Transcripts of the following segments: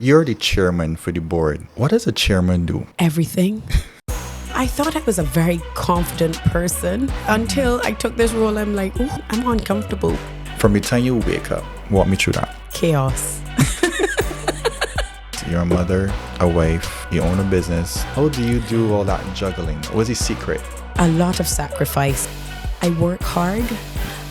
You're the chairman for the board. What does a chairman do? Everything. I thought I was a very confident person until I took this role. I'm like, oh, I'm uncomfortable. From the time you wake up, walk me through that. Chaos. You're a mother, a wife, you own a business. How do you do all that juggling? What's the secret? A lot of sacrifice. I work hard.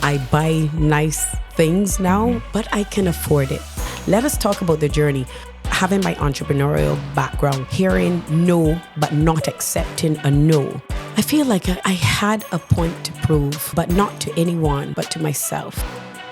I buy nice things now, but I can afford it. Let us talk about the journey. Having my entrepreneurial background, hearing no, but not accepting a no. I feel like I had a point to prove, but not to anyone, but to myself.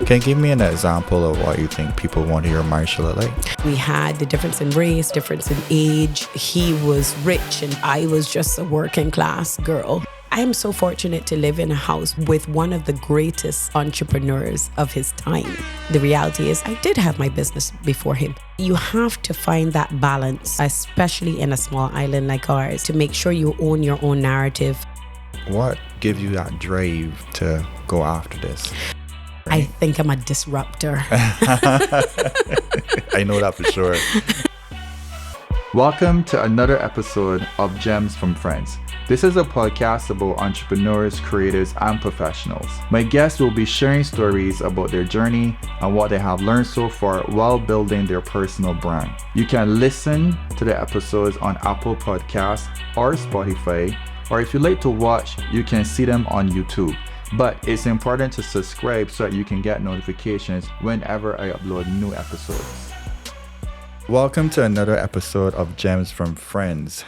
Can you give me an example of what you think people want to hear Marshall like? We had the difference in race, difference in age. He was rich and I was just a working class girl. I am so fortunate to live in a house with one of the greatest entrepreneurs of his time. The reality is I did have my business before him. You have to find that balance, especially in a small island like ours, to make sure you own your own narrative. What gives you that drive to go after this? I think I'm a disruptor. I know that for sure. Welcome to another episode of Gems from Friends. This is a podcast about entrepreneurs, creators, and professionals. My guests will be sharing stories about their journey and what they have learned so far while building their personal brand. You can listen to the episodes on Apple Podcasts or Spotify, or if you like to watch, you can see them on YouTube. But it's important to subscribe so that you can get notifications whenever I upload new episodes. Welcome to another episode of Gems from Friends.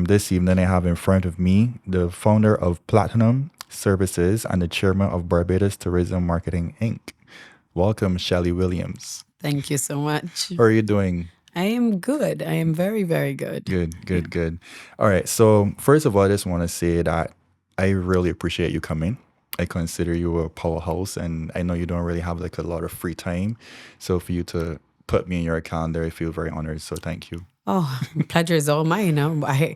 This evening I have in front of me the founder of Platinum Services and the chairman of Barbados Tourism Marketing Inc. Welcome, Shelly Williams. Thank you so much. How are you doing? I am good. I am very, very good. Good. All right. So first of all, I just want to say that I really appreciate you coming. I consider you a powerhouse, and I know you don't really have like a lot of free time. So for you to put me in your calendar, I feel very honored. So thank you. Oh, pleasure is all mine. I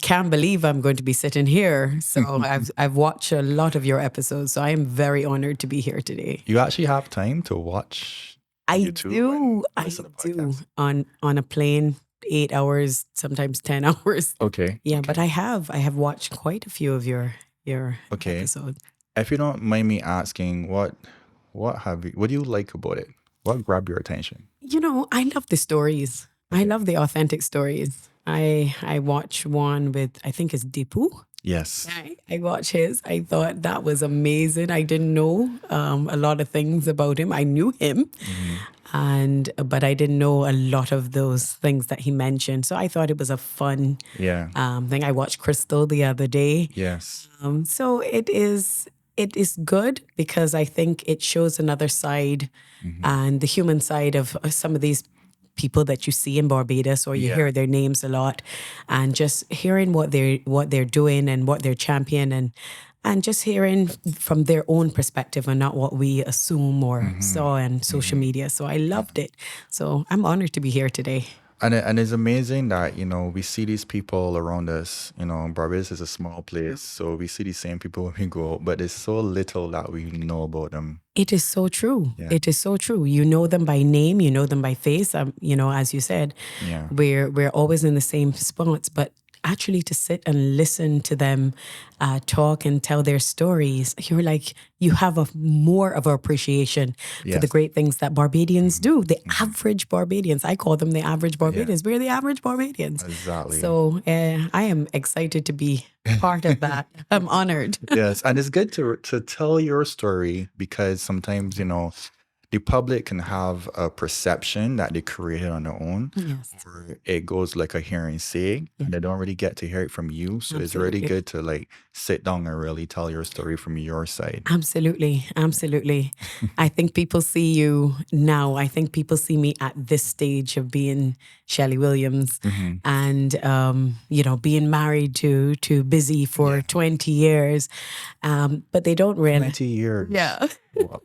can't believe I'm going to be sitting here. So I've watched a lot of your episodes. So I am very honored to be here today. You actually have time to watch YouTube? I do. On a plane, 8 hours, sometimes 10 hours. Okay. Yeah, okay. but I have watched quite a few of your episodes. If you don't mind me asking, what do you like about it? What grabbed your attention? You know, I love the stories. I love the authentic stories. I watch one with, I think it's Deepu. Yes. I watched his. I thought that was amazing. I didn't know a lot of things about him. I knew him, but I didn't know a lot of those things that he mentioned. So I thought it was a fun thing. I watched Crystal the other day. Yes. So it is good because I think it shows another side and the human side of some of these people that you see in Barbados, or you hear their names a lot, and just hearing what they're doing and what they're championing, and just hearing from their own perspective and not what we assume or saw on social media. So I loved it. So I'm honored to be here today. And it's amazing that, we see these people around us. Barbados is a small place, so we see the same people when we go out, but there's so little that we know about them. It is so true. Yeah. It is so true. You know them by name, you know them by face. As you said, we're always in the same spots, but actually to sit and listen to them talk and tell their stories, you're like, you have more of an appreciation for the great things that Barbadians do. The average Barbadians, I call them the average Barbadians. We're the average Barbadians. Exactly. So I am excited to be part of that. I'm honored. Yes, and it's good to tell your story because sometimes, the public can have a perception that they created on their own. Yes. Or it goes like a hearing say, and they don't really get to hear it from you. So It's really good to sit down and really tell your story from your side. Absolutely. I think people see you now. I think people see me at this stage of being Shelly Williams and, being married to Busy for 20 years. But they don't realize. 20 years. Yeah. Wow.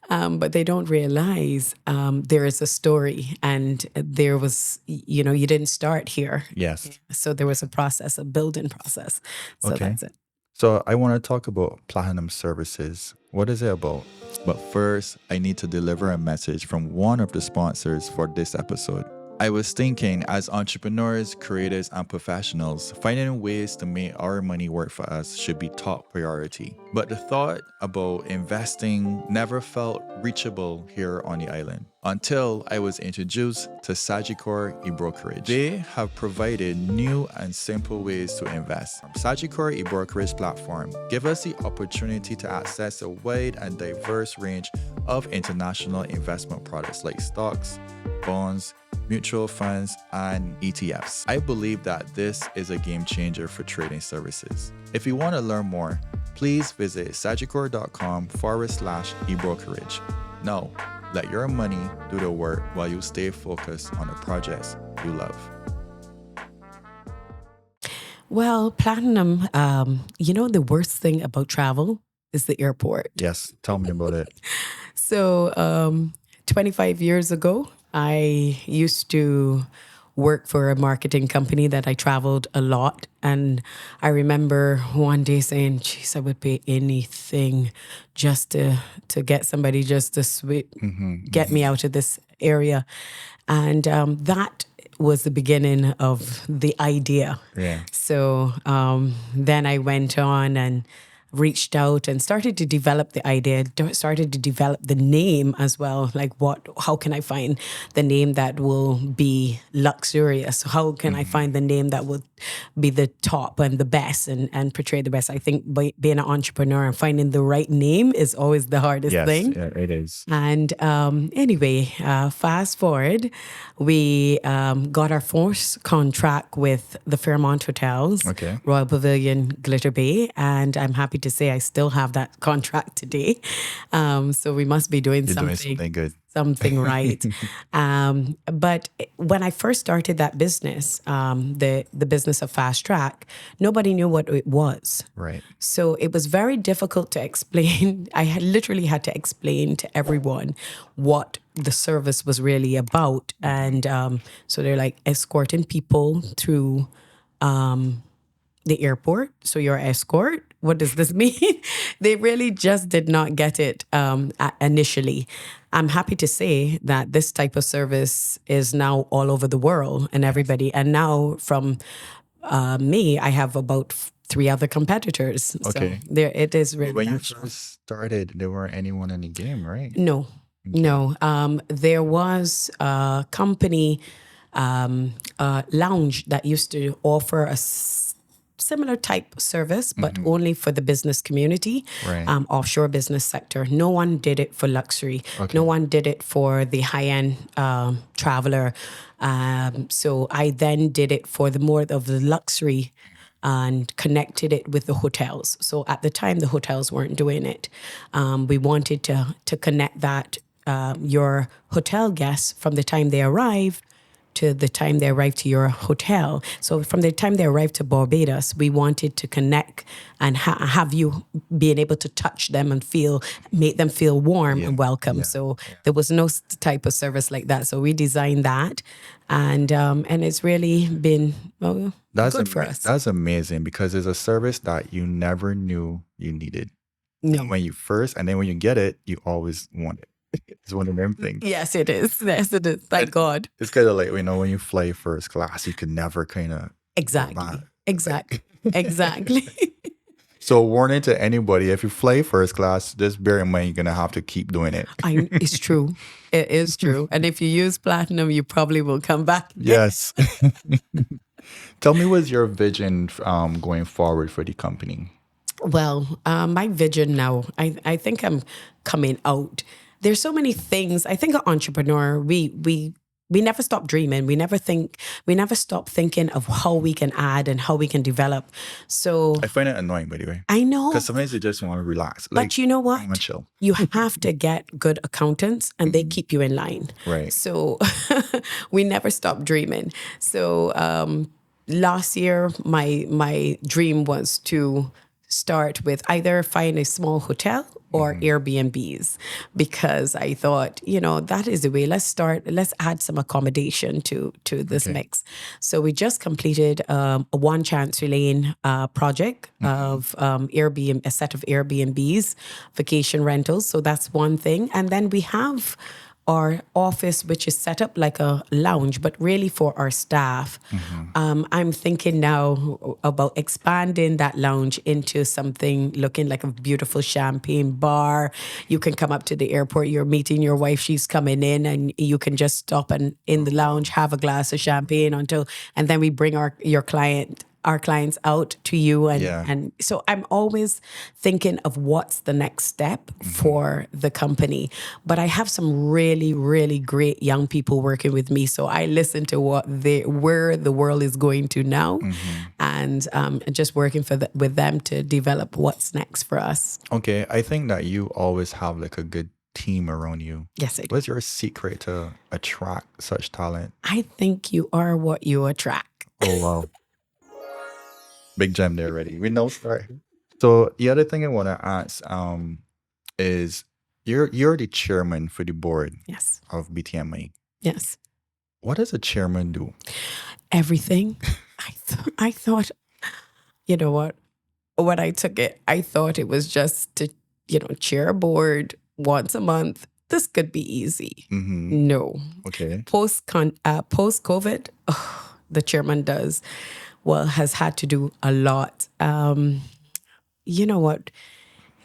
But they don't realize there is a story, and there was, you didn't start here. Yes. So there was a building process. So that's it. So I want to talk about Platinum Services. What is it about? But first, I need to deliver a message from one of the sponsors for this episode. I was thinking, as entrepreneurs, creators, and professionals, finding ways to make our money work for us should be top priority. But the thought about investing never felt reachable here on the island until I was introduced to Sagicor eBrokerage. They have provided new and simple ways to invest. Sagicor eBrokerage platform give us the opportunity to access a wide and diverse range of international investment products like stocks, bonds, mutual funds, and ETFs. I believe that this is a game changer for trading services. If you want to learn more, please visit sagicor.com/ebrokerage. Now, let your money do the work while you stay focused on the projects you love. Well, Platinum, the worst thing about travel is the airport. Yes, tell me about it. So 25 years ago, I used to work for a marketing company that I traveled a lot. And I remember one day saying, geez, I would pay anything just to get somebody just to get me out of this area. And that was the beginning of the idea. Yeah. So then I went on and reached out and started to develop the idea, started to develop the name as well. Like how can I find the name that will be luxurious? How can I find the name that will be the top and the best and portray the best? I think being an entrepreneur and finding the right name is always the hardest thing. Yes, it is. And anyway, fast forward, we got our first contract with the Fairmont Hotels, Royal Pavilion, Glitter Bay, and I'm happy to say I still have that contract today. So we must be doing something good. Something right. But when I first started that business, the business of Fast Track, nobody knew what it was. Right. So it was very difficult to explain. I literally had to explain to everyone what the service was really about. And so they're like escorting people through the airport. So you're an escort. What does this mean? They really just did not get it initially. I'm happy to say that this type of service is now all over the world and everybody. And now from me, I have about 3 other competitors. Okay. So there it is really When natural. you first started, there weren't anyone in the game, right? No. There was a company, lounge that used to offer a similar type service, but only for the business community, Right. Offshore business sector. No one did it for luxury. Okay. No one did it for the high-end traveler. So I then did it for the more of the luxury and connected it with the hotels. So at the time, the hotels weren't doing it. We wanted to connect that your hotel guests from the time they arrive to the time they arrive to your hotel. So from the time they arrive to Barbados, we wanted to connect and have you being able to touch them and make them feel warm and welcome. So there was no type of service like that. So we designed that, and it's really been good for us. That's amazing, because it's a service that you never knew you needed. No. When you first, and then when you get it, you always want it. It's one of them things. Yes, it is. Yes, it is. Thank God. It's kind of like, when you fly first class, you could never kind of... Exactly. So warning to anybody, if you fly first class, just bear in mind you're going to have to keep doing it. It's true. It is true. And if you use Platinum, you probably will come back. Yes. Tell me, what's your vision going forward for the company? Well, my vision now, I think I'm coming out. There's so many things. I think an entrepreneur, we never stop dreaming. We never stop thinking of how we can add and how we can develop. So I find it annoying, by the way. I know. Because sometimes you just want to relax. But you know what? I want to chill. You have to get good accountants and they keep you in line. Right. So we never stop dreaming. So last year, my dream was to start with either find a small hotel or Airbnbs, because I thought, that is the way. Let's add some accommodation to this mix. So we just completed a One Chancery Lane project of a set of Airbnbs, vacation rentals. So that's one thing. And then we have our office, which is set up like a lounge, but really for our staff. I'm thinking now about expanding that lounge into something looking like a beautiful champagne bar. You can come up to the airport, you're meeting your wife, she's coming in, and you can just stop and in the lounge, have a glass of champagne and then we bring our clients out to you. And so I'm always thinking of what's the next step for the company. But I have some really, really great young people working with me. So I listen to where the world is going to now, and just working with them to develop what's next for us. Okay, I think that you always have like a good team around you. Yes, I do. What's your secret to attract such talent? I think you are what you attract. Oh, wow. Big gem there already. We know story. So the other thing I want to ask is you're the chairman for the board Yes. of BTMI. Yes. What does a chairman do? Everything. I thought, you know what? When I took it, I thought it was just to, chair a board once a month. This could be easy. No. Okay. Post-COVID, the chairman has had to do a lot. You know what?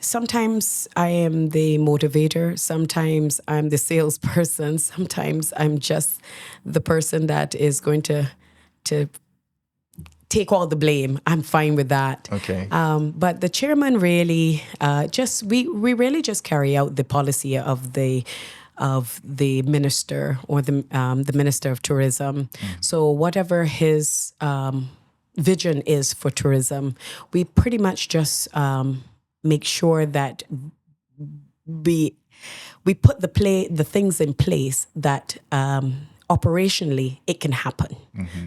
Sometimes I am the motivator. Sometimes I'm the salesperson. Sometimes I'm just the person that is going to take all the blame. I'm fine with that. Okay. But the chairman really we really just carry out the policy of the minister or the minister of tourism. So whatever his vision is for tourism, we pretty much just make sure that we put the things in place that operationally it can happen.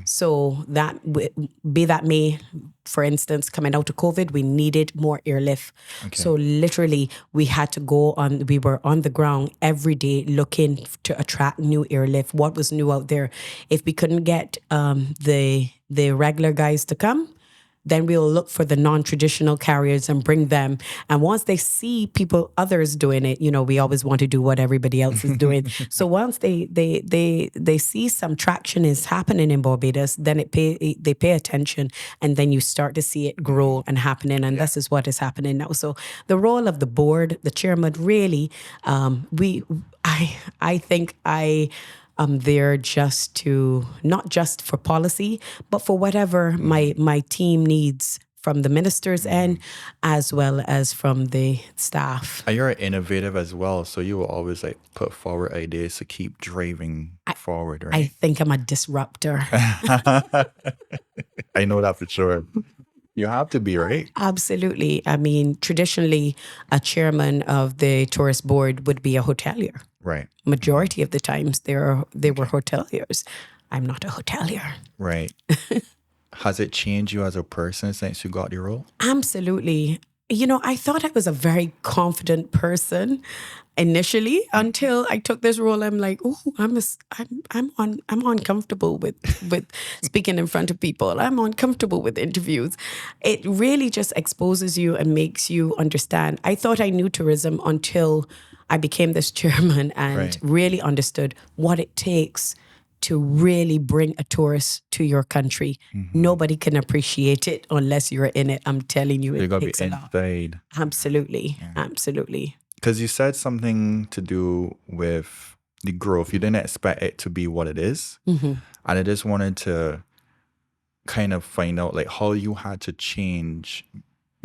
So that may, for instance, coming out of COVID, we needed more airlift. Okay. So literally we were on the ground every day looking to attract new airlift. What was new out there? If we couldn't get the regular guys to come, then we'll look for the non-traditional carriers and bring them. And once they see others doing it, we always want to do what everybody else is doing. So once they see some traction is happening in Barbados, then they pay attention, and then you start to see it grow and happening. And this is what is happening now. So the role of the board, the chairman, really, I think I'm there not just for policy, but for whatever my team needs from the minister's end, as well as from the staff. And you're innovative as well, so you will always put forward ideas to keep driving forward, right? I think I'm a disruptor. I know that for sure. You have to be, right? Absolutely. I mean, traditionally, a chairman of the tourist board would be a hotelier. Right. Majority of the times they were hoteliers. I'm not a hotelier. Right. Has it changed you as a person since you got the role? Absolutely. I thought I was a very confident person initially until I took this role. I'm like, oh, I'm uncomfortable with speaking in front of people. I'm uncomfortable with interviews. It really just exposes you and makes you understand. I thought I knew tourism until I became this chairman and really understood what it takes to really bring a tourist to your country. Nobody can appreciate it unless you're in it. I'm telling you, it takes a lot. Inside. Absolutely. Absolutely. Because you said something to do with the growth. You didn't expect it to be what it is. And I just wanted to kind of find out how you had to change.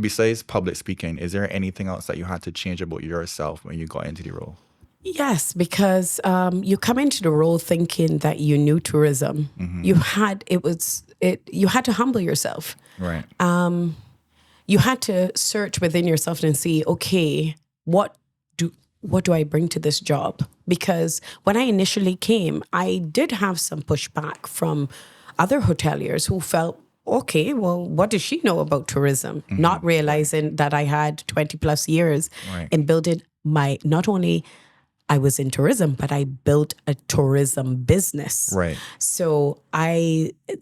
Besides public speaking, is there anything else that you had to change about yourself when you got into the role? Yes, because you come into the role thinking that you knew tourism. You had to humble yourself. Right. You had to search within yourself and see, okay, what do I bring to this job? Because when I initially came, I did have some pushback from other hoteliers who felt, okay, well, what does she know about tourism? Not realizing that I had 20 plus years in building not only I was in tourism, but I built a tourism business. Right. So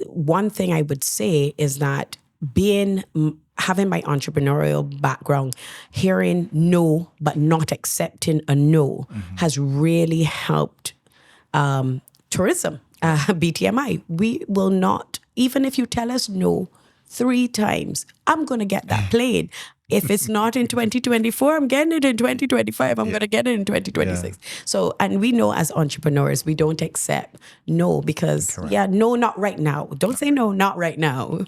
one thing I would say is that having my entrepreneurial background, hearing no, but not accepting a no has really helped tourism, BTMI. We will not, even if you tell us no 3 times, I'm going to get that plane. If it's not in 2024, I'm getting it in 2025. I'm going to get it in 2026. So, and we know as entrepreneurs, we don't accept no because, no, not right now. Don't say no, not right now.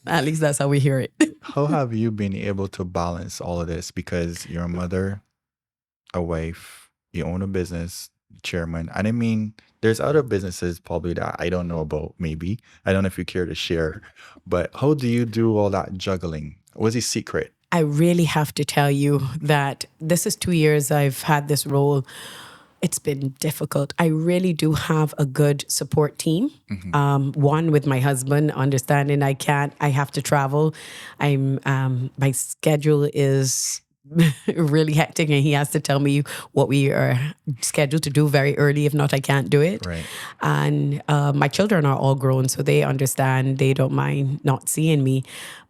At least that's how we hear it. How have you been able to balance all of this? Because you're a mother, a wife, you own a business, chairman. And I mean, there's other businesses probably that I don't know about, maybe. I don't know if you care to share. But how do you do all that juggling? What's the secret? I really have to tell you that this is 2 years I've had this role. It's been difficult. I really do have a good support team. One with my husband, understanding I have to travel. My schedule is really hectic and he has to tell me what we are scheduled to do very early. If not, I can't do it. Right. And my children are all grown, so they understand. They don't mind not seeing me.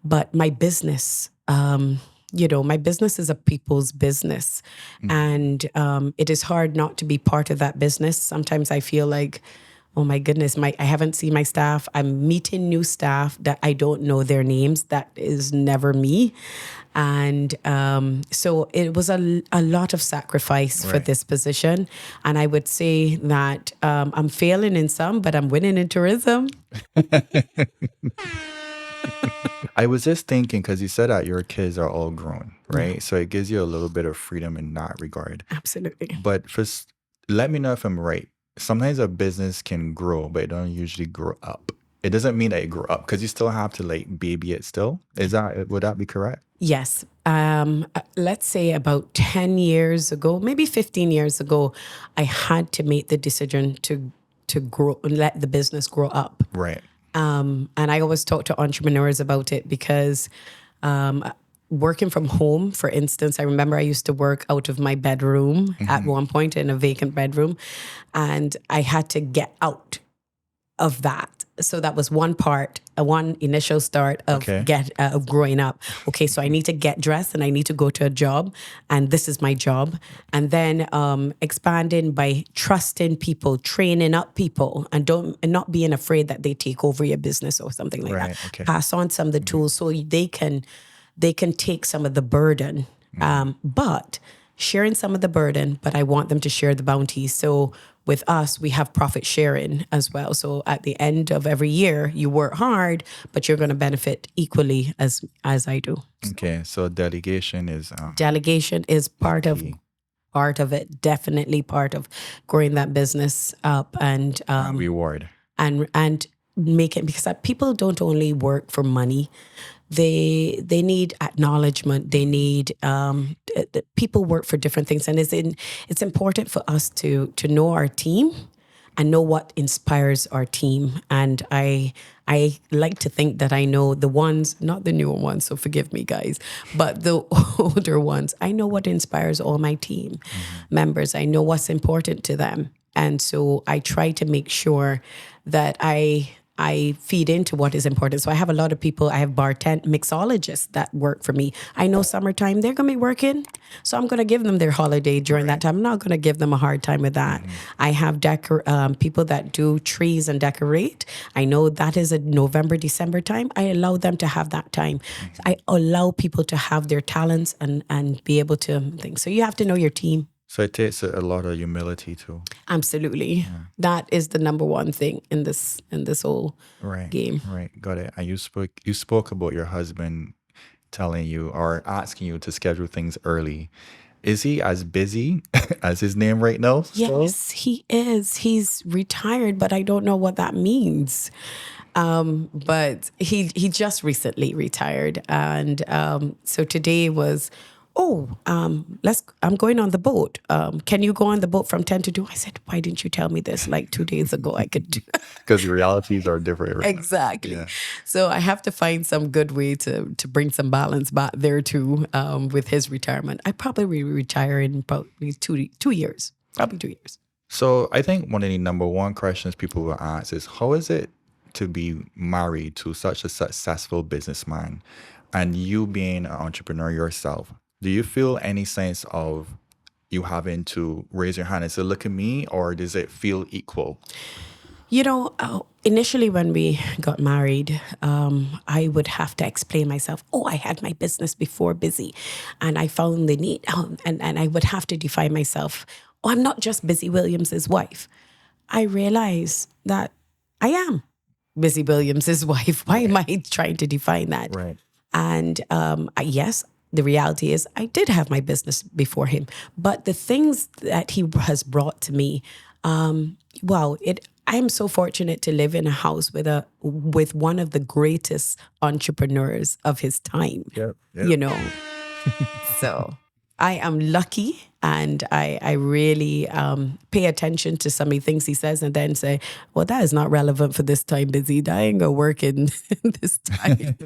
But my business, my business is a people's business. And it is hard not to be part of that business. Sometimes I feel like, oh my goodness, I haven't seen my staff. I'm meeting new staff that I don't know their names. That is never me. And so it was a lot of sacrifice for this position. And I would say that I'm failing in some, but I'm winning in tourism. I was just thinking, because you said that your kids are all grown, right? Yeah. So it gives you a little bit of freedom in that regard. Absolutely. But first, let me know if I'm right. Sometimes a business can grow, but it don't usually grow up. It doesn't mean that it grew up because you still have to baby it still. Would that be correct? Yes. Let's say about 10 years ago, maybe 15 years ago, I had to make the decision to grow and let the business grow up. Right. And I always talk to entrepreneurs about it because working from home, for instance, I remember I used to work out of my bedroom at one point in a vacant bedroom, and I had to get out of that. So that was one initial start of of growing up. Okay, so I need to get dressed and I need to go to a job, and this is my job. And then expanding by trusting people, training up people, and not being afraid that they take over your business or something like that. Okay. Pass on some of the tools so they can take some of the burden, but sharing some of the burden. But I want them to share the bounty. So with us, we have profit sharing as well. So at the end of every year, you work hard, but you're going to benefit equally as I do. Okay, so delegation is part of it. Definitely part of growing that business up and reward and make it, because people don't only work for money. They need acknowledgement. They need people work for different things, and it's important for us to know our team and know what inspires our team. And I like to think that I know the ones, not the newer ones, so forgive me guys, but the older ones. I know what inspires all my team members. I know what's important to them, and so I try to make sure that I feed into what is important. So I have a lot of people. I have mixologists that work for me. I know summertime, they're going to be working. So I'm going to give them their holiday during that time. I'm not going to give them a hard time with that. I have people that do trees and decorate. I know that is a November, December time. I allow them to have that time. I allow people to have their talents and be able to think. So you have to know your team. So it takes a lot of humility too. Absolutely. Yeah. That is the number one thing in this whole game. Right. Got it. And you spoke about your husband telling you or asking you to schedule things early. Is he as busy as his name right now? Yes, he is. He's retired, but I don't know what that means. But he just recently retired. And so today was, I'm going on the boat. Can you go on the boat from 10 to 2? I said, why didn't you tell me this like 2 days ago? I could do. Because the realities are different. Right? Exactly. Yeah. So I have to find some good way to bring some balance back there too with his retirement. I probably will retire in probably 2 years. Probably 2 years. So I think one of the number one questions people will ask is, how is it to be married to such a successful businessman and you being an entrepreneur yourself, do you feel any sense of you having to raise your hand and say, look at me, or does it feel equal? Initially when we got married, I would have to explain myself. Oh, I had my business before Busy, and I found the need, and I would have to define myself. Oh, I'm not just Busy Williams's wife. I realized that I am Busy Williams's wife. Why am I trying to define that? Right. And yes, the reality is I did have my business before him, but the things that he has brought to me, I am so fortunate to live in a house with one of the greatest entrepreneurs of his time. Yep. So I am lucky, and I really pay attention to some of the things he says, and then say, well, that is not relevant for this time, Busy. That ain't gonna work in this time.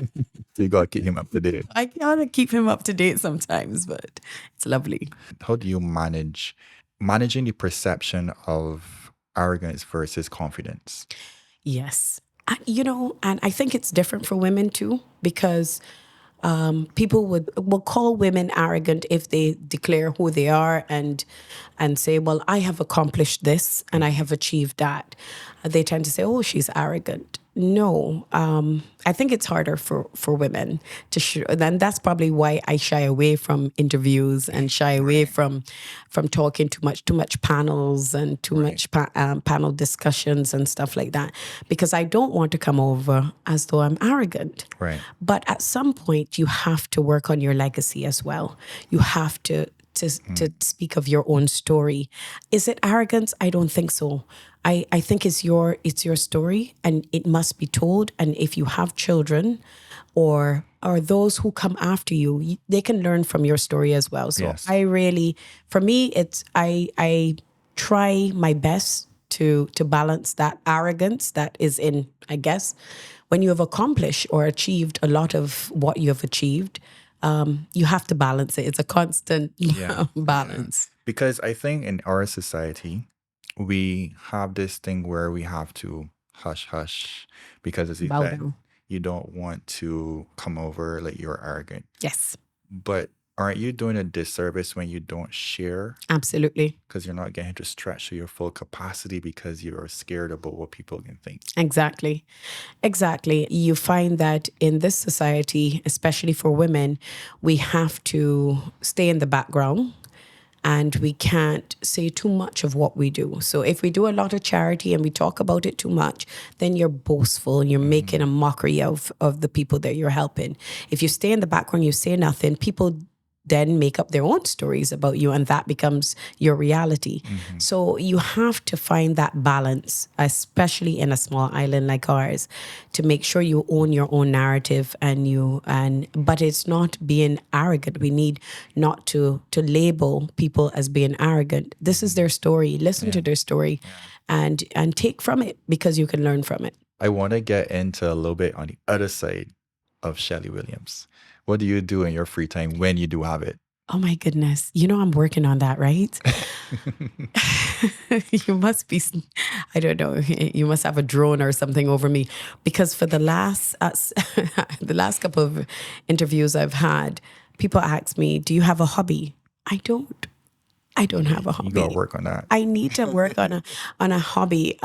So you gotta keep him up to date. I gotta keep him up to date sometimes, but it's lovely. How do you managing the perception of arrogance versus confidence? Yes. And I think it's different for women too, because people will call women arrogant if they declare who they are and say, well, I have accomplished this and I have achieved that. They tend to say, oh, she's arrogant. No, I think it's harder for women to show. And that's probably why I shy away from interviews and shy away from talking too much panels and too much panel discussions and stuff like that, because I don't want to come over as though I'm arrogant. Right. But at some point, you have to work on your legacy as well. You have to speak of your own story. Is it arrogance? I don't think so. I think it's your story, and it must be told. And if you have children or those who come after you, they can learn from your story as well. So yes. For me, it's I try my best to balance that arrogance that is in, I guess, when you have accomplished or achieved a lot of what you have achieved. You have to balance it. It's a constant balance. Because I think in our society, we have this thing where we have to hush, because as you said, you don't want to come over like you're arrogant. Yes. But aren't you doing a disservice when you don't share? Absolutely. Because you're not getting to stretch to your full capacity because you're scared about what people can think. Exactly. You find that in this society, especially for women, we have to stay in the background and we can't say too much of what we do. So if we do a lot of charity and we talk about it too much, then you're boastful and you're making a mockery of the people that you're helping. If you stay in the background, you say nothing, people then make up their own stories about you, and that becomes your reality. Mm-hmm. So you have to find that balance, especially in a small island like ours, to make sure you own your own narrative but it's not being arrogant. We need not to label people as being arrogant. This is their story. Listen to their story and take from it, because you can learn from it. I want to get into a little bit on the other side of Shelly Williams. What do you do in your free time when you do have it? Oh my goodness. I'm working on that, right? You must be, I don't know, you must have a drone or something over me, because for the last couple of interviews I've had, people ask me, do you have a hobby? I don't have a hobby. You gotta work on that. I need to work on a hobby.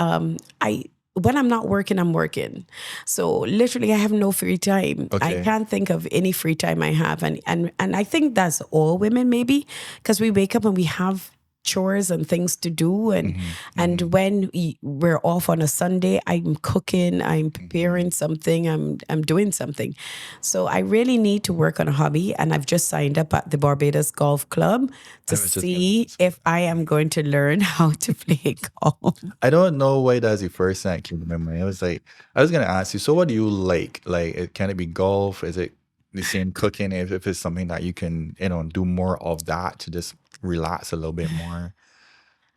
When I'm not working, I'm working. So literally, I have no free time. Okay. I can't think of any free time I have. And I think that's all women, maybe, because we wake up and we have chores and things to do. And when we're off on a Sunday, I'm cooking, I'm preparing something, I'm doing something. So I really need to work on a hobby. And I've just signed up at the Barbados Golf Club to see if I am going to learn how to play golf. I don't know why that's the first thing that came to my mind. I was going to ask you, so what do you like? Like, can it be golf? Is it the same cooking? If it's something that you can, do more of that to just relax a little bit more.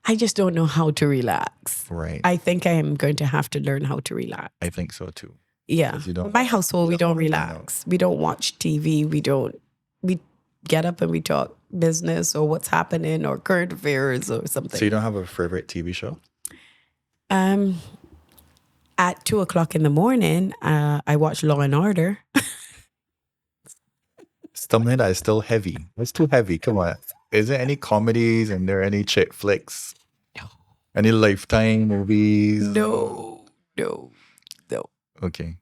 I just don't know how to relax. Right. I think I am going to have to learn how to relax. I think so too. Yeah. In my household, we don't relax. We don't watch TV. We get up and we talk business or what's happening or current affairs or something. So you don't have a favorite TV show? At 2 o'clock in the morning, I watch Law and Order. Something that is still heavy. It's too heavy. Come on. Is there any comedies and there any chick flicks? No. Any Lifetime movies? No. Okay.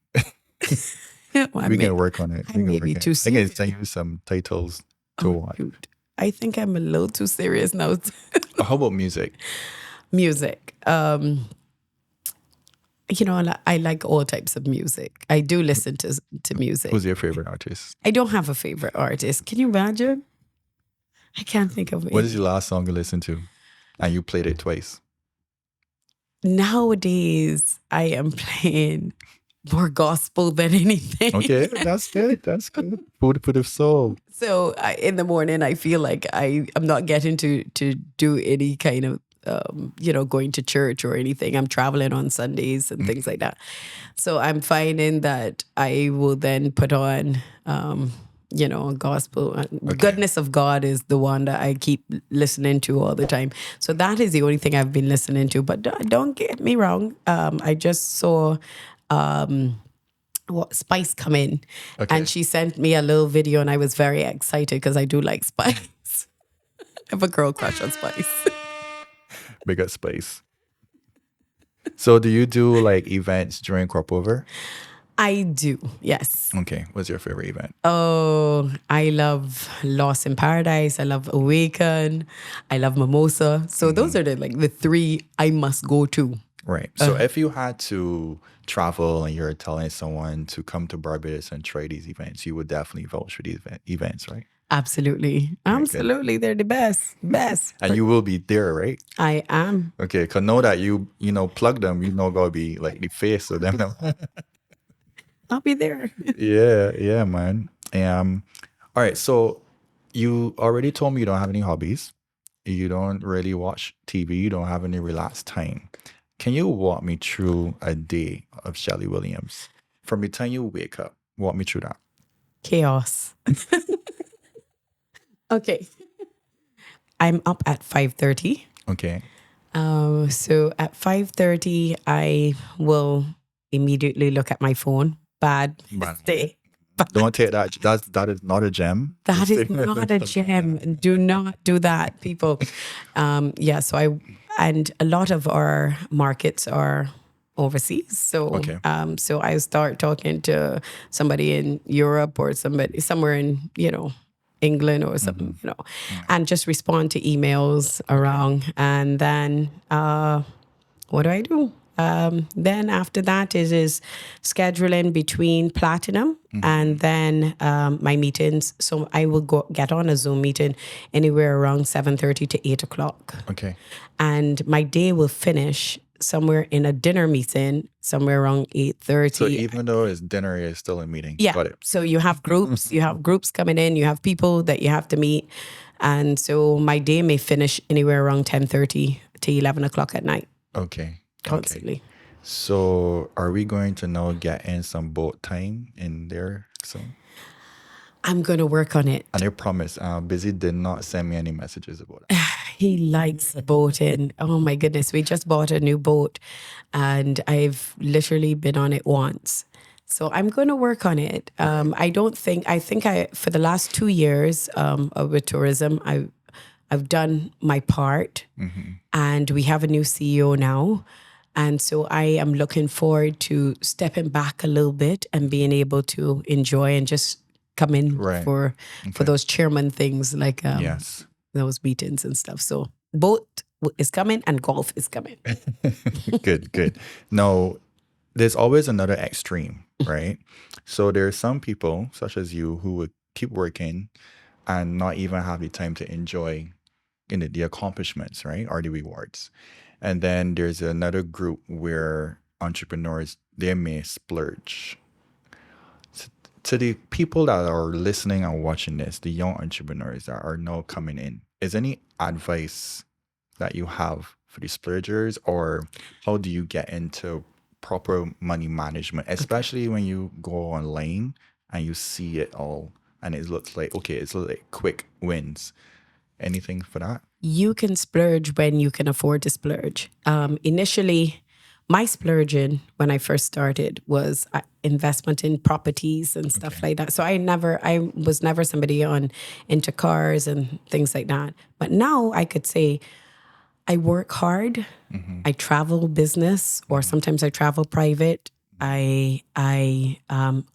Well, We can work on it. I may be too I can serious. send you some titles to watch. Dude, I think I'm a little too serious now. How about music? Music. I like all types of music. I do listen to music. Who's your favorite artist? I don't have a favorite artist. Can you imagine? I can't think of it. What is your last song you listened to? And you played it twice. Nowadays, I am playing more gospel than anything. Okay, that's good. That's good. Food for the soul. So in the morning, I feel like I'm not getting to do any kind of, going to church or anything. I'm traveling on Sundays and things like that. So I'm finding that I will then put on, gospel. Goodness of God is the one that I keep listening to all the time. So that is the only thing I've been listening to. But don't get me wrong. I just saw Spice come in, and she sent me a little video, and I was very excited because I do like Spice. I have a girl crush on Spice. Big up Spice. So do you do like events during crop over? I do, yes. Okay. What's your favorite event? Oh, I love Lost in Paradise. I love Awaken. I love Mimosa. So those are the three I must go to. Right. So if you had to travel and you're telling someone to come to Barbados and try these events, you would definitely vouch for these events, right? Absolutely. Absolutely. They're the best. Best. And you will be there, right? I am. Okay. Because know that you plug them, gotta be like the face of them. I'll be there. Yeah, man. All right. So you already told me you don't have any hobbies. You don't really watch TV. You don't have any relaxed time. Can you walk me through a day of Shelly Williams? From the time you wake up, walk me through that. Chaos. Okay. I'm up at 5:30. Okay. So at 5:30, I will immediately look at my phone. Bad mistake. Don't take that. That is not a gem. That is not a gem. Do not do that, people. And a lot of our markets are overseas. So so I start talking to somebody in Europe or somewhere in, England or something, and just respond to emails around. And then what do? Then after that is scheduling between Platinum and then my meetings. So I will get on a Zoom meeting anywhere around 7:30 to 8 o'clock. Okay. And my day will finish somewhere in a dinner meeting somewhere around 8:30. So even though it's dinner, it's still a meeting. Yeah. Got it. So you have groups, coming in, you have people that you have to meet. And so my day may finish anywhere around 10:30 to 11 o'clock at night. Okay. Constantly. Okay. So are we going to now get in some boat time in there soon? I'm going to work on it. And I promise, Busy did not send me any messages about it. He likes boating. Oh my goodness. We just bought a new boat and I've literally been on it once. So I'm going to work on it. I think for the last 2 years with tourism, I've done my part and we have a new CEO now. And so I am looking forward to stepping back a little bit and being able to enjoy and just come in for those chairman things like those meetings and stuff. So boat is coming and golf is coming. Good. Now, there's always another extreme, right? So there are some people, such as you, who would keep working and not even have the time to enjoy the accomplishments, right? Or the rewards. And then there's another group where entrepreneurs, they may splurge. To the people that are listening and watching this, the young entrepreneurs that are now coming in, is any advice that you have for the splurgers, or how do you get into proper money management, especially when you go online and you see it all and it looks like, it's like quick wins. Anything for that? You can splurge when you can afford to splurge. Initially, My splurging when I first started was investment in properties and stuff like that. So I was never somebody into cars and things like that. But now I could say I work hard. I travel business, or sometimes I travel private. I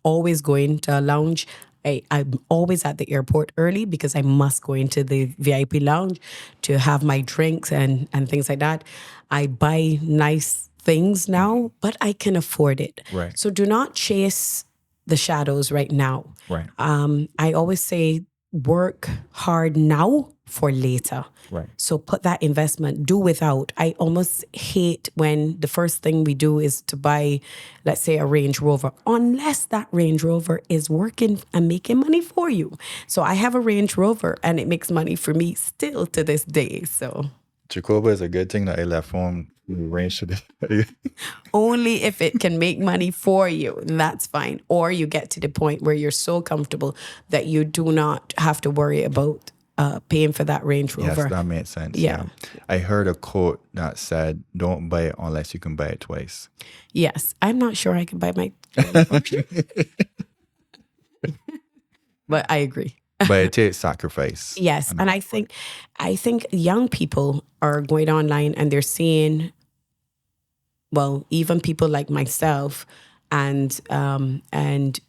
always go into a lounge. I'm always at the airport early because I must go into the VIP lounge to have my drinks and things like that. I buy nice things now, but I can afford it. Right. So do not chase the shadows right now. Right. I always say work hard now for later. Right. So put that investment, do without. I almost hate when the first thing we do is to buy, let's say, a Range Rover, unless that Range Rover is working and making money for you. So I have a Range Rover and it makes money for me still to this day. So Jacoba is a good thing that I left home range today. only if it can make money for you, that's fine. Or you get to the point where you're so comfortable that you do not have to worry about paying for that Range Rover. Yes, that makes sense. Yeah. I heard a quote that said, "Don't buy it unless you can buy it twice." Yes, I'm not sure I can buy my but I agree. But it takes sacrifice. Yes, and I think young people are going online and they're seeing, well, even people like myself and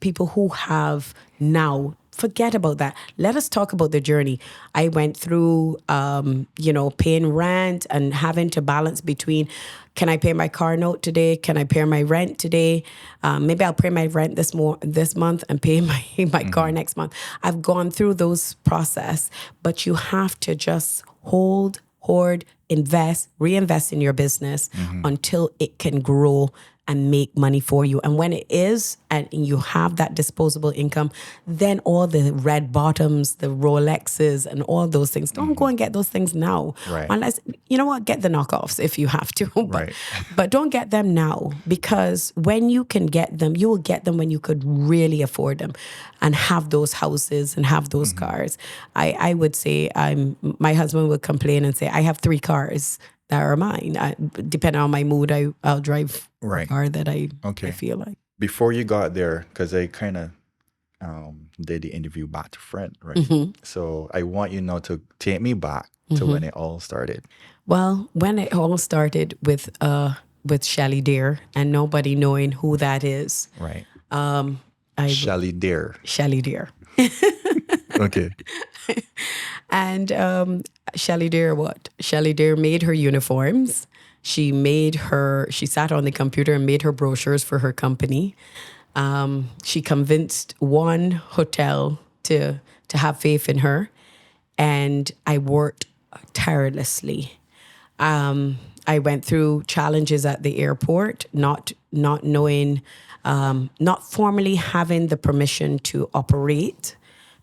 people who have now. Forget about that. Let us talk about the journey. I went through, paying rent and having to balance between, can I pay my car note today? Can I pay my rent today? Maybe I'll pay my rent this month and pay my car next month. I've gone through those process, but you have to just hoard, invest, reinvest in your business until it can grow and make money for you. And when it is, and you have that disposable income, then all the red bottoms, the Rolexes and all those things, don't go and get those things now. Right. Unless, you know what, get the knockoffs if you have to. Right. But don't get them now, because when you can get them, you will get them when you could really afford them and have those houses and have those cars. I would say my husband would complain and say, I have 3 cars that are mine. Depending on my mood, I'll drive a car that I feel like. Before you got there, because I kind of did the interview back to front, right? So I want you now to take me back to when it all started. Well, when it all started with Shelly Deer and nobody knowing who that is. Right. Shelly Deer. Okay. And Shelly Deer, what? Shelly Deer made her uniforms. She sat on the computer and made her brochures for her company. She convinced one hotel to have faith in her. And I worked tirelessly. I went through challenges at the airport, not knowing, not formally having the permission to operate,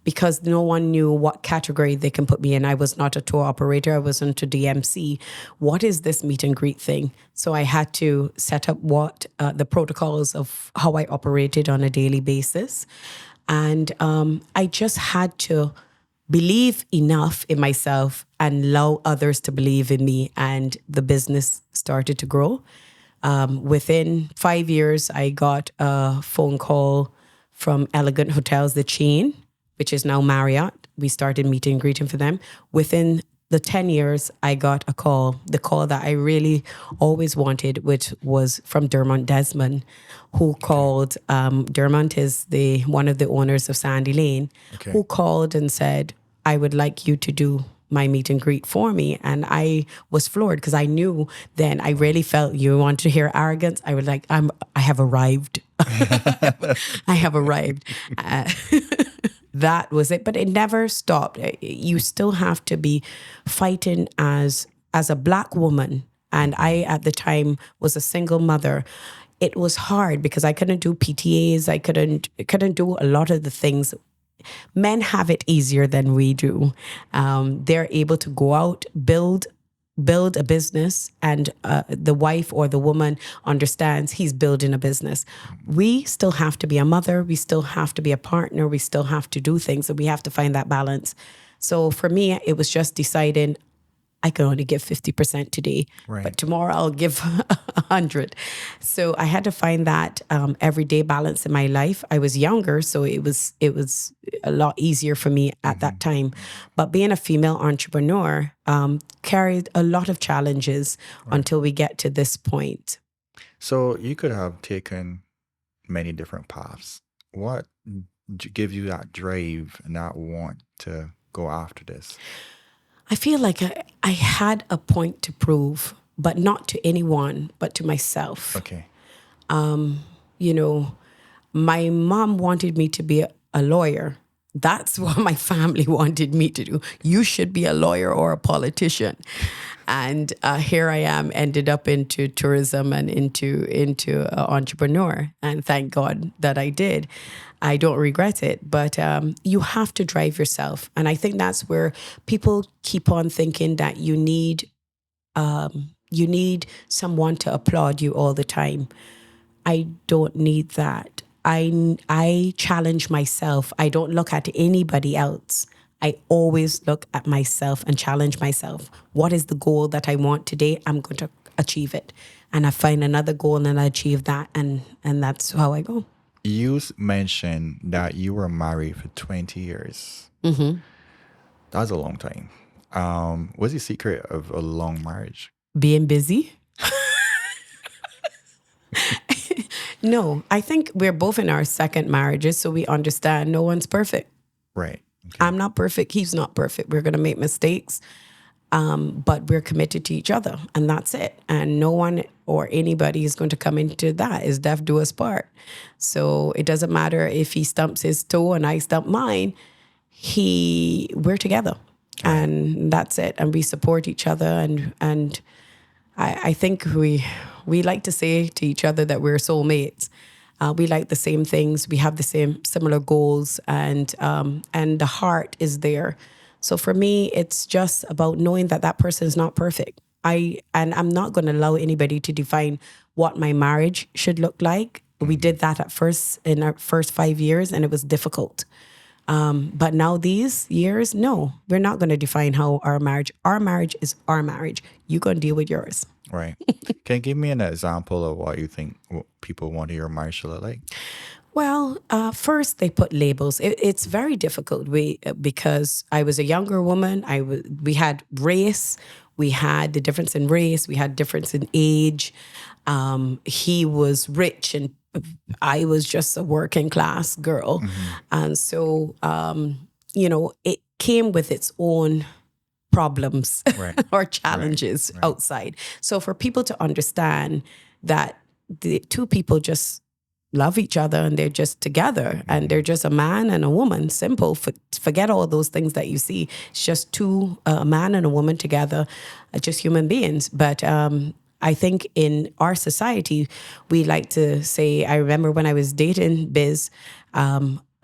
because no one knew what category they can put me in. I was not a tour operator. I was into DMC. What is this meet and greet thing? So I had to set up the protocols of how I operated on a daily basis. And I just had to believe enough in myself and allow others to believe in me. And the business started to grow. Within 5 years, I got a phone call from Elegant Hotels, the chain, which is now Marriott. We started meeting and greeting for them. Within the 10 years, I got the call that I really always wanted, which was from Dermont Desmond, who called. Dermont is one of the owners of Sandy Lane, who called and said, I would like you to do my meet and greet for me. And I was floored because I knew then, I really felt, you want to hear arrogance? I was like, I have arrived. I have arrived. That was it. But it never stopped. You still have to be fighting as a Black woman. And I, at the time, was a single mother. It was hard because I couldn't do PTAs. I couldn't do a lot of the things. Men have it easier than we do. They're able to go out, build a business, and the wife or the woman understands he's building a business. We still have to be a mother. We still have to be a partner. We still have to do things, and we have to find that balance. So for me, it was just deciding I can only give 50% today, Right. but tomorrow I'll give 100. So I had to find that everyday balance in my life. I was younger, so it was a lot easier for me at that time. But being a female entrepreneur carried a lot of challenges until we get to this point. So you could have taken many different paths. What gives you that drive and that want to go after this? I feel like I had a point to prove, but not to anyone, but to myself. Okay. You know, my mom wanted me to be a lawyer. That's what my family wanted me to do. You should be a lawyer or a politician. And here I am, ended up into tourism and into entrepreneur. And thank God that I did. I don't regret it, but you have to drive yourself. And I think that's where people keep on thinking that you need someone to applaud you all the time. I don't need that. I challenge myself. I don't look at anybody else. I always look at myself and challenge myself. What is the goal that I want today? I'm going to achieve it. And I find another goal and I achieve that. And that's how I go. You mentioned that you were married for 20 years. Mm-hmm. That's a long time. What's the secret of a long marriage? Being busy. No, I think we're both in our second marriages, so we understand no one's perfect. Right. Okay. I'm not perfect. He's not perfect. We're going to make mistakes, but we're committed to each other, and that's it. And no one or anybody is going to come into that. Is death do us part. So it doesn't matter if he stumps his toe and I stump mine. We're together, and that's it. And we support each other, and I think we like to say to each other that we're soulmates. We like the same things. We have the similar goals, and the heart is there. So for me, it's just about knowing that person is not perfect. I'm not going to allow anybody to define what my marriage should look like. We did that in our first 5 years, and it was difficult. But now these years, no, we're not going to define how our marriage is our marriage. You go and deal with yours. Right. Can you give me an example of what you think people want your marriage to look like? Well, first they put labels. It's very difficult because I was a younger woman. We had race. We had the difference in race. We had difference in age. He was rich and I was just a working class girl. Mm-hmm. And so, it came with its own problems or challenges outside. So for people to understand that the two people just love each other and they're just together and they're just a man and a woman, simple. Forget all those things that you see. It's just a man and a woman together, just human beings. But I think in our society, we like to say, I remember when I was dating Biz,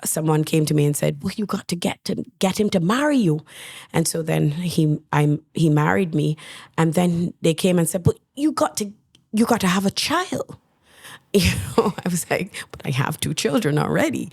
someone came to me and said, well, you got to get him to marry you. And so then he married me. And then they came and said, but you got to have a child. I was like, but I have 2 children already.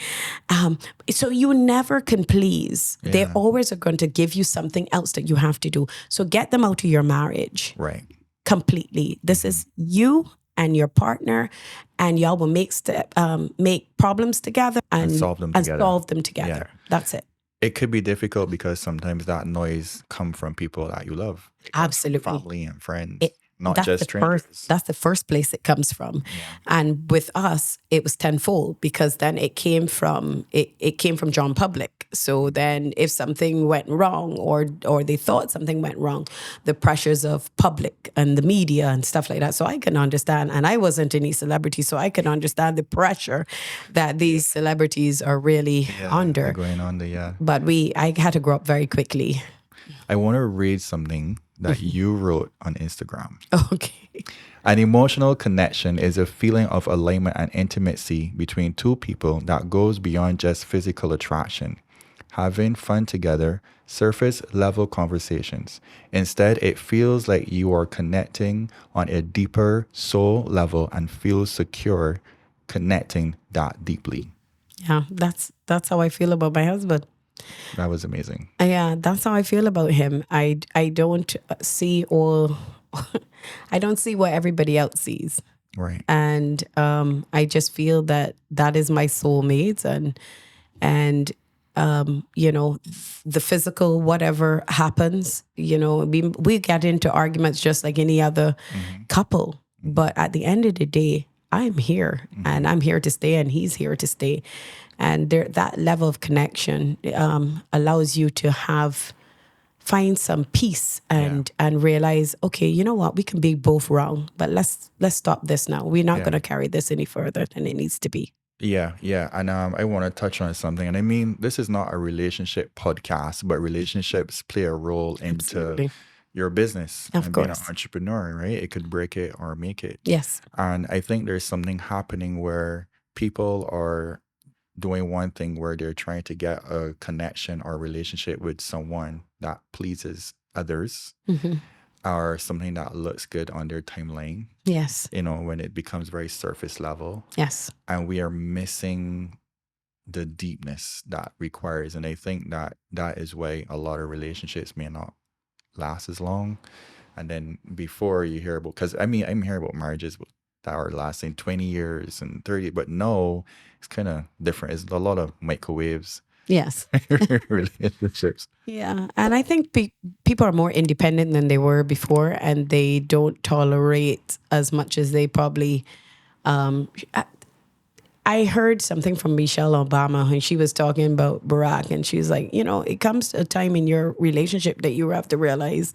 So you never can please. Yeah. They always are going to give you something else that you have to do. So get them out of your marriage. Right. Completely. This is you and your partner, and y'all will make problems together and solve them together. Yeah. That's it. It could be difficult because sometimes that noise comes from people that you love. Absolutely. Family and friends. Not just strangers. That's the first place it comes from. Yeah. And with us, it was tenfold because then it came from John Public. So then if something went wrong or they thought something went wrong, the pressures of public and the media and stuff like that. So I can understand, and I wasn't any celebrity, so I can understand the pressure that these celebrities are really under. Going under, yeah. But I had to grow up very quickly. I want to read something that you wrote on Instagram. Okay. An emotional connection is a feeling of alignment and intimacy between two people that goes beyond just physical attraction. Having fun together, surface level conversations. Instead, it feels like you are connecting on a deeper soul level and feel secure connecting that deeply. Yeah, that's how I feel about my husband. That was amazing. Yeah, that's how I feel about him. I don't see all, I don't see what everybody else sees. Right. And I just feel that that is my soulmate, and you know, the physical, whatever happens, you know, we get into arguments just like any other couple, but at the end of the day, I'm here and I'm here to stay, and he's here to stay, and that level of connection allows you to find some peace and realize, okay, you know what, we can be both wrong, but let's stop this now. We're not going to carry this any further than it needs to be. Yeah, yeah. And I want to touch on something. And I mean, this is not a relationship podcast, but relationships play a role into your business of and course. being an entrepreneur, right? It could break it or make it. Yes. And I think there's something happening where people are doing one thing where they're trying to get a connection or relationship with someone that pleases others or something that looks good on their timeline. Yes. You know, when it becomes very surface level. Yes. And we are missing the deepness that requires. And I think that is why a lot of relationships may not last as long. And then before you hear about, because I mean, I'm hearing about marriages that are lasting 20 years and 30, but no, it's kind of different. It's a lot of microwaves. Yes. Relationships. Yeah. And I think people are more independent than they were before, and they don't tolerate as much as they probably. I heard something from Michelle Obama, and she was talking about Barack, and she was like, you know, it comes to a time in your relationship that you have to realize,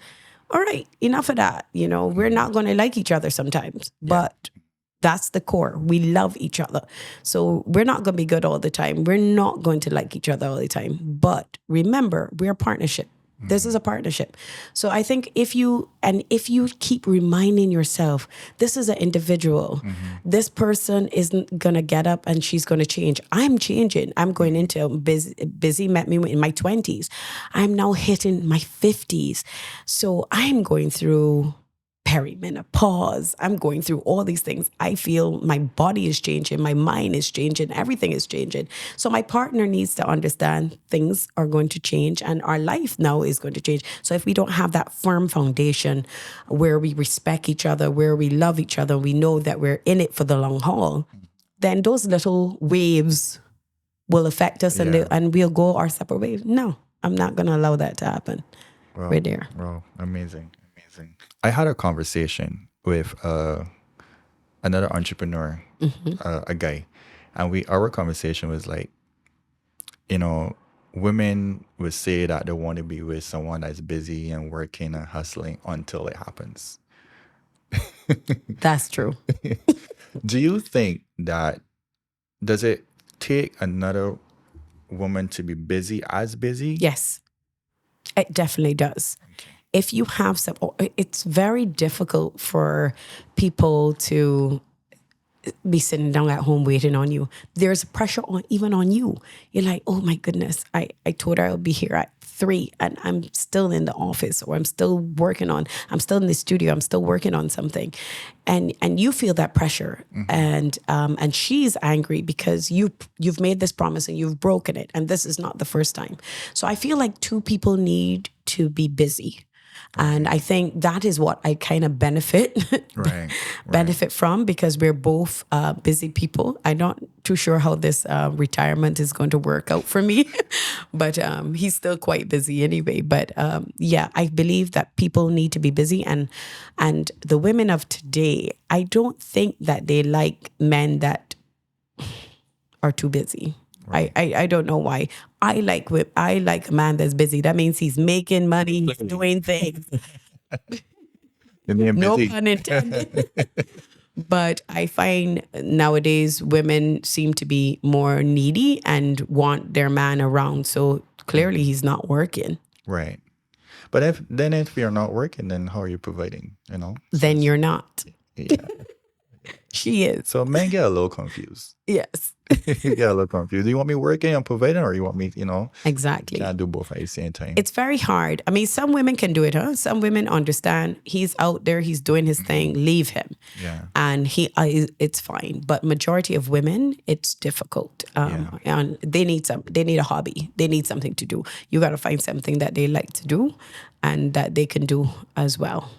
all right, enough of that. You know, we're not going to like each other sometimes, but that's the core. We love each other. So we're not going to be good all the time. We're not going to like each other all the time. But remember, we're a partnership. This is a partnership. So I think if you keep reminding yourself, this is an individual. This person isn't going to get up and she's going to change. I'm changing. I'm going into busy met me in my 20s. I'm now hitting my 50s. So I'm going through perimenopause. I'm going through all these things. I feel my body is changing, my mind is changing, everything is changing. So my partner needs to understand things are going to change, and our life now is going to change. So if we don't have that firm foundation where we respect each other, where we love each other, we know that we're in it for the long haul, then those little waves will affect us and we'll go our separate ways. No, I'm not going to allow that to happen. Wow. We're there. Wow, amazing. I had a conversation with another entrepreneur, a guy, and our conversation was like, you know, women would say that they want to be with someone that's busy and working and hustling until it happens. That's true. Do you think that, does it take another woman to be busy as busy? Yes, it definitely does. Okay. If you have it's very difficult for people to be sitting down at home waiting on you. There's pressure even on you. You're like, oh my goodness, I told her I'll be here at 3 and I'm still in the office, or I'm still I'm still in the studio, I'm still working on something. And you feel that pressure. And she's angry because you've made this promise and you've broken it. And this is not the first time. So I feel like two people need to be busy. And I think that is what I kind of benefit from, because we're both busy people. I'm not too sure how this retirement is going to work out for me, but he's still quite busy anyway. But I believe that people need to be busy, and the women of today, I don't think that they like men that are too busy. Right. I don't know why. I like a man that's busy. That means he's making money, he's doing things. No pun intended. But I find nowadays women seem to be more needy and want their man around. So clearly he's not working. Right. But if you're not working, then how are you providing? You know? Then you're not. Yeah. She is. So men get a little confused. Yes. You get a little confused. Do you want me working and providing, or you want me, Exactly. can't do both at the same time? It's very hard. I mean, some women can do it, huh? Some women understand he's out there, he's doing his thing, leave him. Yeah. And it's fine. But majority of women, it's difficult. And they need a hobby. They need something to do. You got to find something that they like to do and that they can do as well.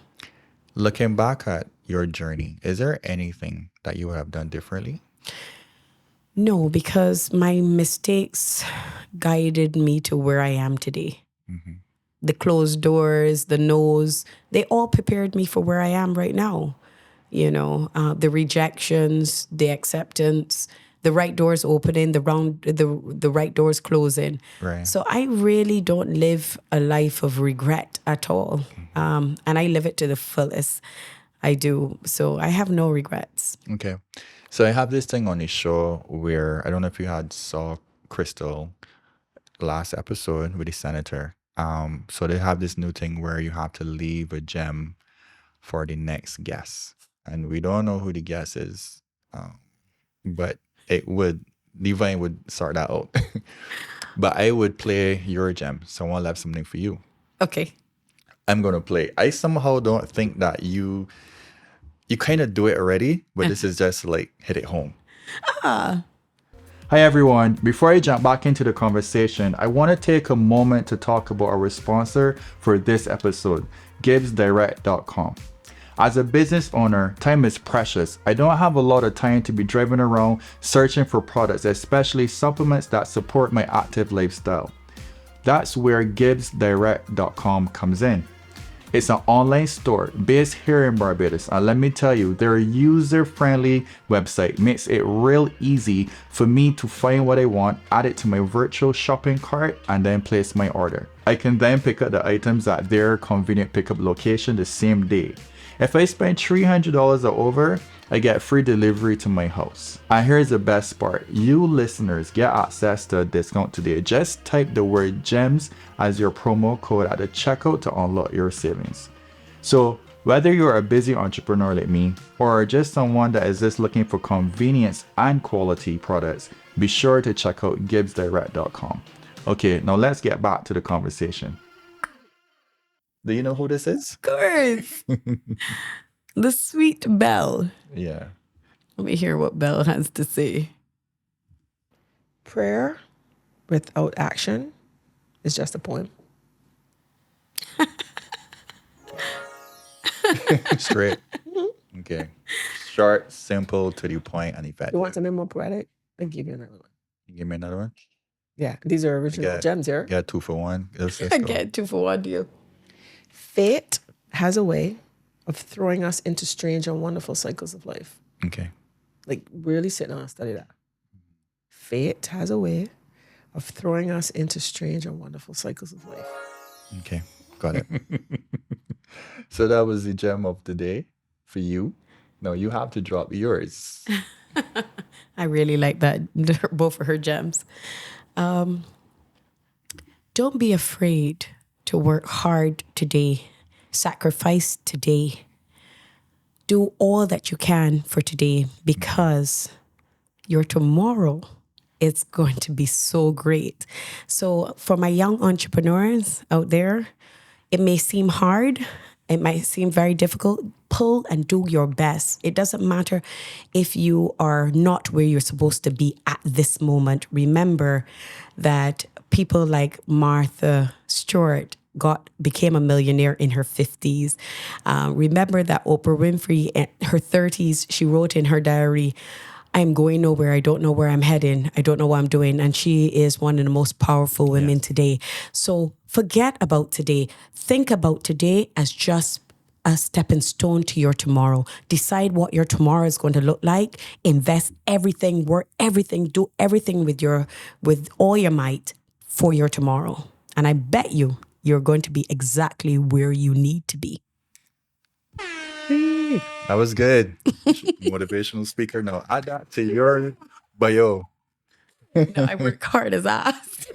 Looking back at your journey, is there anything that you would have done differently? No, because my mistakes guided me to where I am today. The closed doors, the no's, they all prepared me for where I am right now. The rejections, the acceptance, the right doors opening, the right doors closing. Right. So I really don't live a life of regret at all. And I live it to the fullest. I do. So I have no regrets. Okay. So I have this thing on the show where, I don't know if you had saw Crystal last episode with the senator. So they have this new thing where you have to leave a gem for the next guest. And we don't know who the guest is. But Divine would sort that out. But I would play your gem. Someone left something for you. Okay. I'm going to play. I somehow don't think that you kind of do it already, but this is just like hit it home. Hi everyone. Before I jump back into the conversation, I want to take a moment to talk about our sponsor for this episode, GibbsDirect.com. As a business owner, time is precious. I don't have a lot of time to be driving around searching for products, especially supplements that support my active lifestyle. That's where GibbsDirect.com comes in. It's an online store based here in Barbados, and let me tell you, their user-friendly website makes it real easy for me to find what I want, add it to my virtual shopping cart, and then place my order. I can then pick up the items at their convenient pickup location the same day. If I spend $300 or over, I get free delivery to my house. And here's the best part. You listeners get access to a discount today. Just type the word GEMS as your promo code at the checkout to unlock your savings. So whether you're a busy entrepreneur like me or just someone that is just looking for convenience and quality products, be sure to check out GibbsDirect.com. Okay, now let's get back to the conversation. Do you know who this is? Of course. The sweet Belle. Yeah. Let me hear what Belle has to say. Prayer without action is just a poem. Straight. Okay. Short, simple, to the point, and effective. You want something more poetic? I'll give you another one. You give me another one? Yeah, these are original gems here. Get 2 for 1. Let's I go. get 2 for 1 deal. Fate has a way of throwing us into strange and wonderful cycles of life. Okay. Like, really sit down and study that. Fate has a way of throwing us into strange and wonderful cycles of life. Okay. Got it. So that was the gem of the day for you. Now you have to drop yours. I really like that. Both of her gems. Don't be afraid to work hard today. Sacrifice today. Do all that you can for today, because your tomorrow is going to be so great. So for my young entrepreneurs out there, it may seem hard. It might seem very difficult. Pull and do your best. It doesn't matter if you are not where you're supposed to be at this moment. Remember that people like Martha Stewart became a millionaire in her 50s. Remember that Oprah Winfrey in her 30s, she wrote in her diary, I'm going nowhere. I don't know where I'm heading. I don't know what I'm doing. And she is one of the most powerful women today. So forget about today. Think about today as just a stepping stone to your tomorrow. Decide what your tomorrow is going to look like. Invest everything, work everything, do everything with all your might for your tomorrow. And I bet you're going to be exactly where you need to be. That was good. Motivational speaker. Now add that to your bio. I work hard as ass.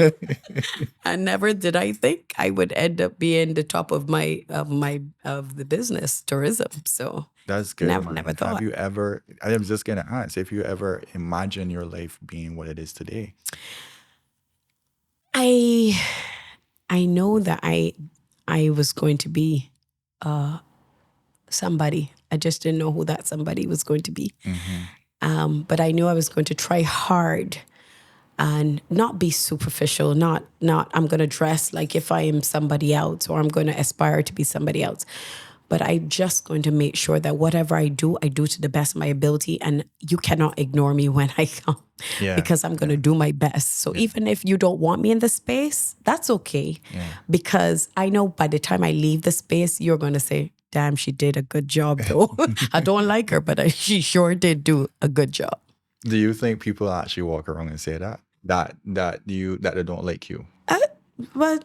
And never did I think I would end up being the top of the business, tourism. So That's good. never, Man. never thought. Have you ever, I was just going to ask, if you ever imagine your life being what it is today? I know that I was going to be somebody. I just didn't know who that somebody was going to be. But I knew I was going to try hard and not be superficial, not I'm going to dress like if I am somebody else or I'm going to aspire to be somebody else. But I'm just going to make sure that whatever I do to the best of my ability. And you cannot ignore me when I come because I'm going to do my best. So even if you don't want me in the space, that's okay. Because I know by the time I leave the space, you're going to say, damn, she did a good job though. I don't like her, but she sure did do a good job. Do you think people actually walk around and say that they don't like you? Well,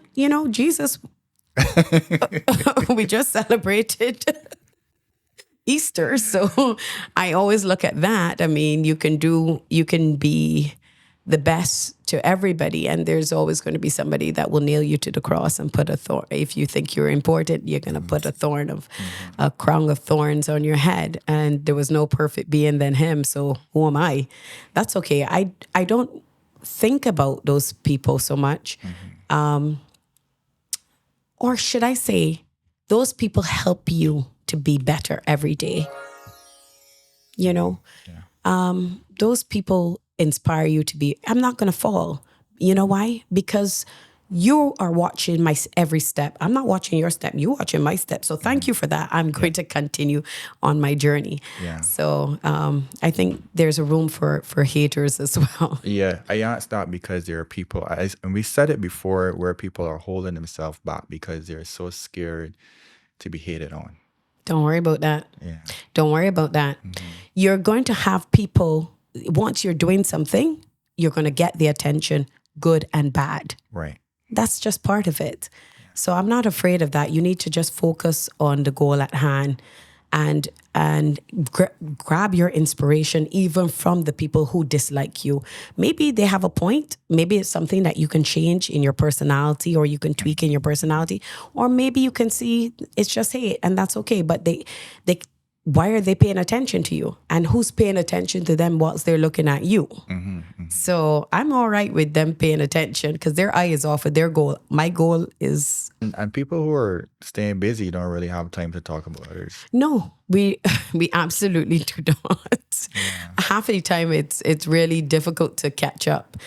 Jesus, we just celebrated Easter. So I always look at that. I mean, you can be the best to everybody, and there's always going to be somebody that will nail you to the cross and put a thorn. If you think you're important, you're going to put a crown of thorns on your head. And there was no perfect being than him. So who am I? That's okay. I don't think about those people so much. Or should I say, those people help you to be better every day. Those people inspire you to be, I'm not going to fall. You know why? Because you are watching my every step. I'm not watching your step. You're watching my step. So thank you for that. I'm going to continue on my journey. So I think there's a room for haters as well. Yeah, I asked that because there are people, and we said it before, where people are holding themselves back because they're so scared to be hated on. Don't worry about that. Don't worry about that. You're going to have people, once you're doing something, you're going to get the attention, good and bad. Right. That's just part of it. So I'm not afraid of that. You need to just focus on the goal at hand and grab your inspiration even from the people who dislike you. Maybe they have a point. Maybe it's something that you can change in your personality or you can tweak in your personality. Or maybe you can see it's just hate and that's okay. But they why are they paying attention to you? And who's paying attention to them whilst they're looking at you? So I'm all right with them paying attention because their eye is off of their goal. My goal is... And people who are staying busy don't really have time to talk about others. No, we absolutely do not. Half of the time it's really difficult to catch up.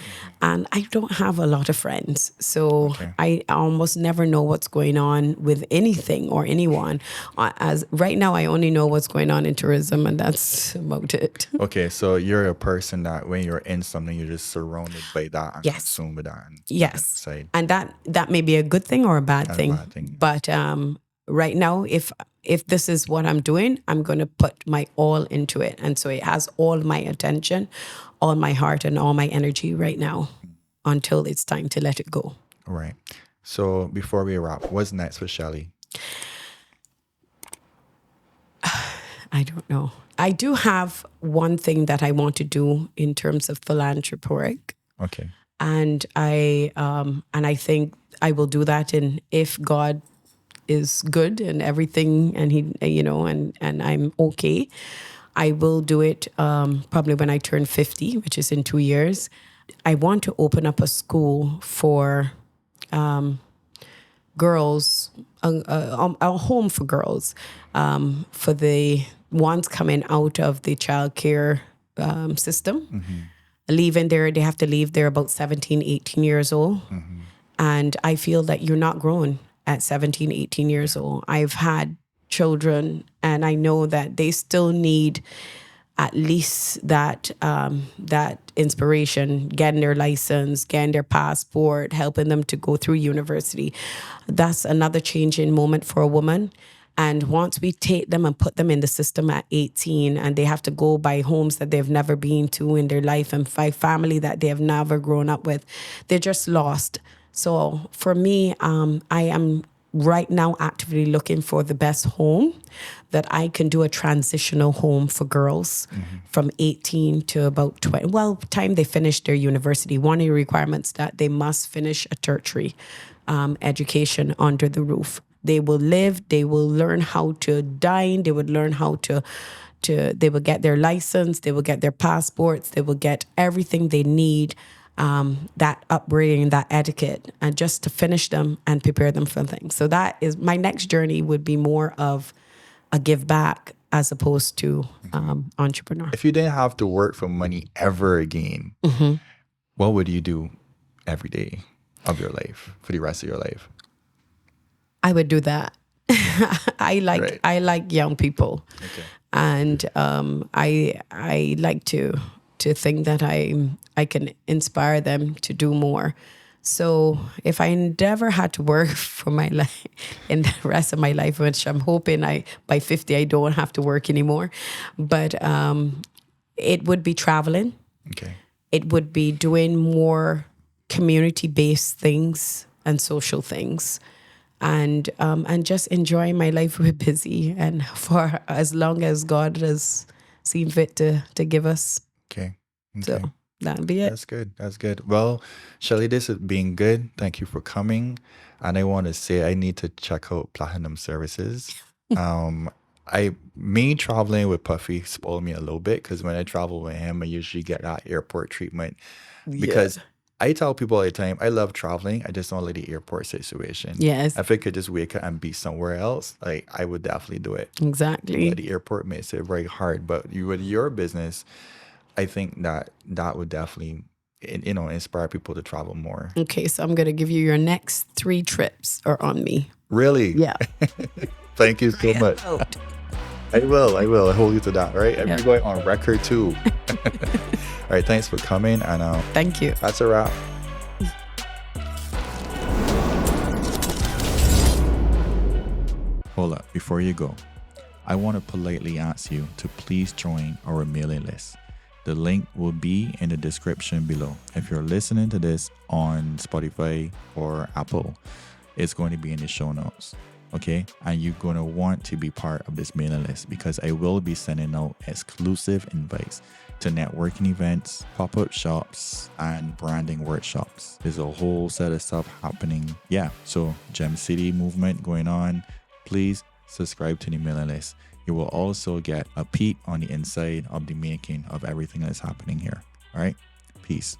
And I don't have a lot of friends. So I almost never know what's going on with anything or anyone. As right now, I only know what's going on in tourism, and that's about it. Okay, so you're a person that when you're in something, you're just surrounded by that and consumed with that. And that may be a good thing or a bad thing. But right now, if this is what I'm doing, I'm going to put my all into it. And so it has all my attention, all my heart, and all my energy right now until it's time to let it go. Right. So before we wrap, what's next for Shelly? I don't know. I do have one thing that I want to do in terms of philanthropic. Okay. And I think I will do that. And if God is good and everything, and he, and I'm okay, I will do it probably when I turn 50, which is in 2 years. I want to open up a school for girls, a home for girls, for the ones coming out of the child care system. Leaving there, they have to leave there about 17, 18 years old. And I feel that you're not grown at 17, 18 years old. I've had children and I know that they still need at least that inspiration, getting their license, getting their passport, helping them to go through university. That's another changing moment for a woman. And once we take them and put them in the system at 18 and they have to go by homes that they've never been to in their life and by family that they have never grown up with, they're just lost. So for me, I am right now actively looking for the best home that I can do a transitional home for girls from 18 to about 20. Well, time they finish their university, one of the requirements that they must finish a tertiary education under the roof. They will live, they will learn how to dine, they would learn how to they will get their license, they will get their passports, they will get everything they need, that upbringing, that etiquette, and just to finish them and prepare them for things. So that is my next journey, would be more of a give back as opposed to entrepreneur. If you didn't have to work for money ever again, what would you do every day of your life for the rest of your life? I would do that. I like young people. Okay. And I like to think that I can inspire them to do more. So if I never had to work for my life in the rest of my life, which I'm hoping by 50 I don't have to work anymore, but it would be traveling. Okay. It would be doing more community-based things and social things. And just enjoying my life. We're busy, and for as long as God has seen fit to give us. Okay. So that'll be it. That's good. That's good. Well, Shelly, this has been good. Thank you for coming. And I want to say I need to check out Platinum Services. Me traveling with Puffy spoiled me a little bit, because when I travel with him, I usually get that airport treatment. Because I tell people all the time, I love traveling. I just don't like the airport situation. Yes. If I could just wake up and be somewhere else, like, I would definitely do it. Exactly. But the airport makes it very hard. But with your business, I think that would definitely, inspire people to travel more. Okay, so I'm going to give you your next 3 trips are on me. Really? Yeah. Thank you so much. I will. I hold you to that, right? And we're going on record too. All right, thanks for coming, and thank you. That's a wrap. Hold up, before you go, I want to politely ask you to please join our mailing list. The link will be in the description below. If you're listening to this on Spotify or Apple, it's going to be in the show notes. Okay, and you're going to want to be part of this mailing list, because I will be sending out exclusive invites to networking events, pop-up shops, and branding workshops. There's a whole set of stuff happening. Yeah, so Gem City movement going on. Please subscribe to the mailing list. You will also get a peek on the inside of the making of everything that's happening here. All right, peace.